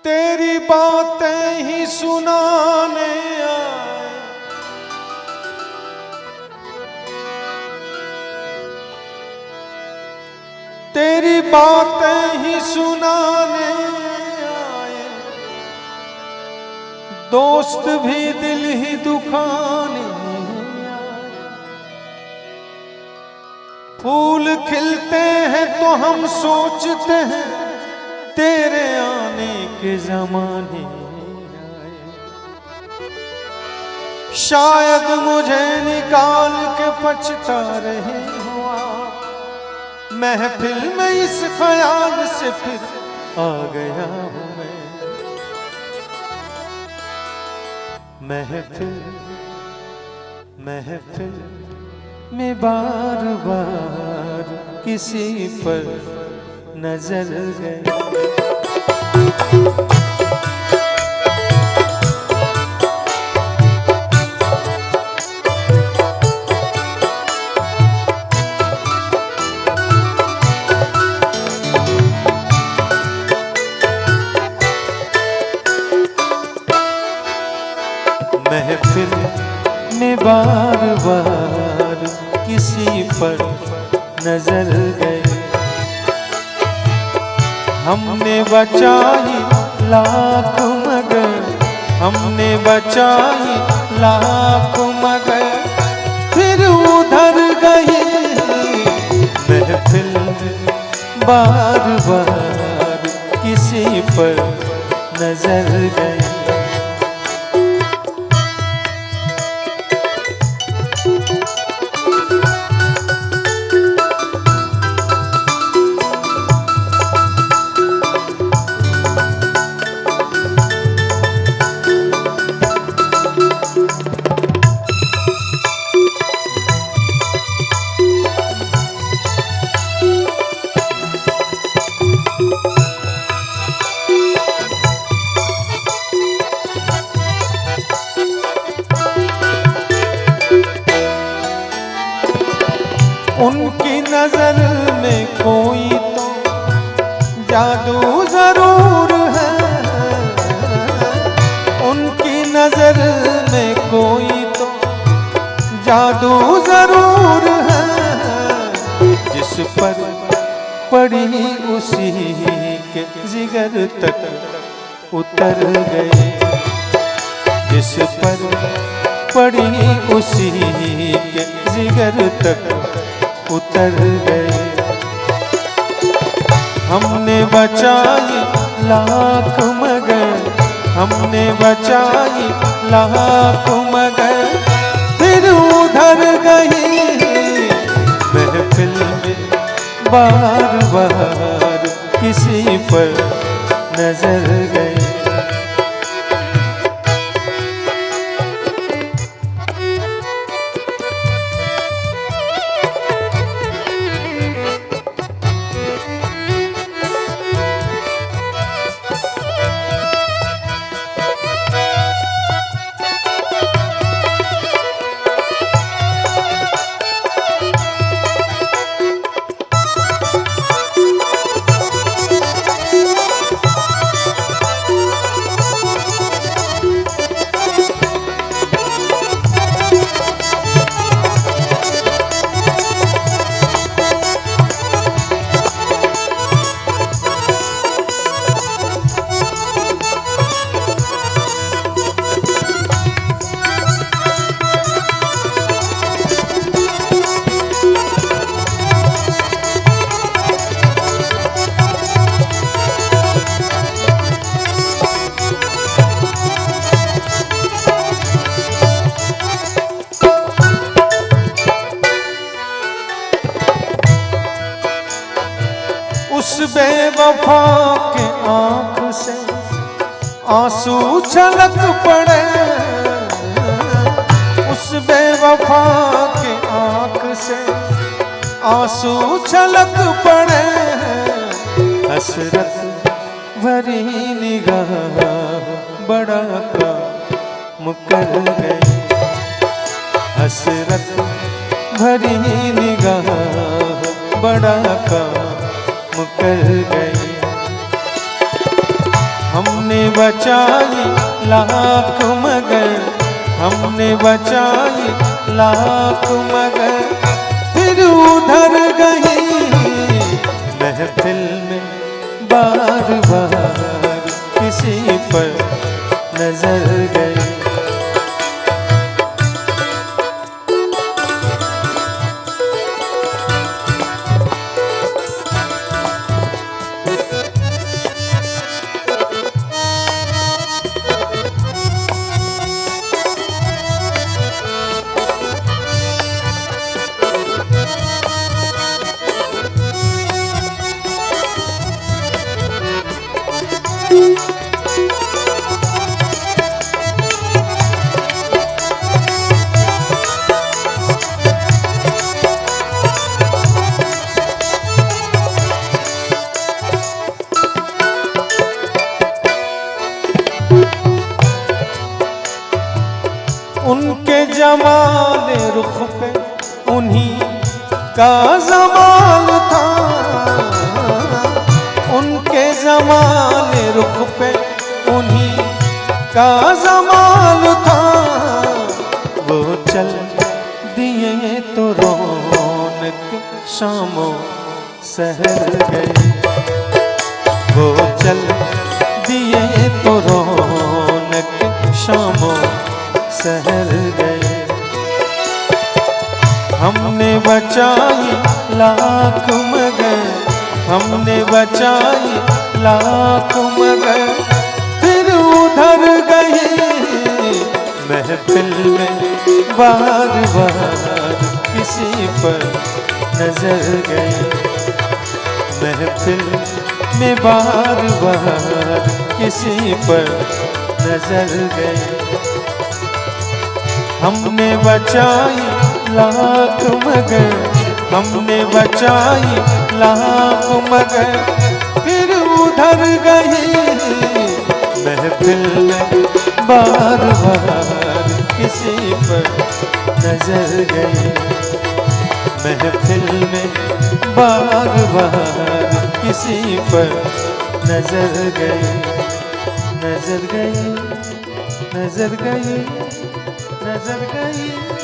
तेरी बातें ही सुनाने आए, तेरी बातें ही सुनाने आए, दोस्त भी दिल ही दुखाने आए। फूल खिलते हैं तो हम सोचते हैं तेरे आने के जमाने आए। शायद मुझे निकाल के पछता रहे हो आप, महफिल में इस ख्याल से फिर आ गया हूं मैं। महफिल महफिल में बार बार किसी पर नजर गई। महफिल में बार बार किसी पर नजर गई। हमने बचाई लाख मगर, हमने बचाई लाख मगर फिर उधर गई। महफिल में बार बार किसी पर नजर गई। उनकी नजर में कोई तो जादू जरूर है, उनकी नजर में कोई तो जादू जरूर है। जिस पर पड़ी उसी के जिगर तक उतर गए, जिस पर पड़ी उसी के जिगर तक उतर गए। हमने बचाई लाख मगर, हमने बचाई लाख मगर फिर उधर गई। महफिल में बार बार किसी पर नजर गई। उस बेवफा के आंख से आंसू छलक पड़े, उस बेवफा के आंख से आंसू छलक पड़े। हसरत भरी निगाह बड़ा का मुकर गई, हसरत भरी निगाह बड़ा का मुकर गई। हमने बचाई लाख मगर, हमने बचाई लाख मगर, फिर उधर गई महफिल में बार बार किसी पर नजर गई। उनके जमाल रुख पे उन्हीं का जमाल था, उनके जमाल रुख पे उन्हीं का जमाल था। वो चल दिए तो रौनक शामों सहर गए, वो चल दिए तो रौनक शामों सहर गए। हमने बचाई लाख मगर, हमने बचाई लाख मगर, फिर उधर गए महफिल में बार बार किसी पर नजर गई। महफिल में बार बार किसी पर नजर गई। हमने बचाई लाख मगर, हमने बचाई लाख मगर, फिर उधर गई महफिल में बार बार किसी पर नजर गई। महफिल में बार बार किसी पर नजर गई, नजर गई, नजर गई, नजर गई।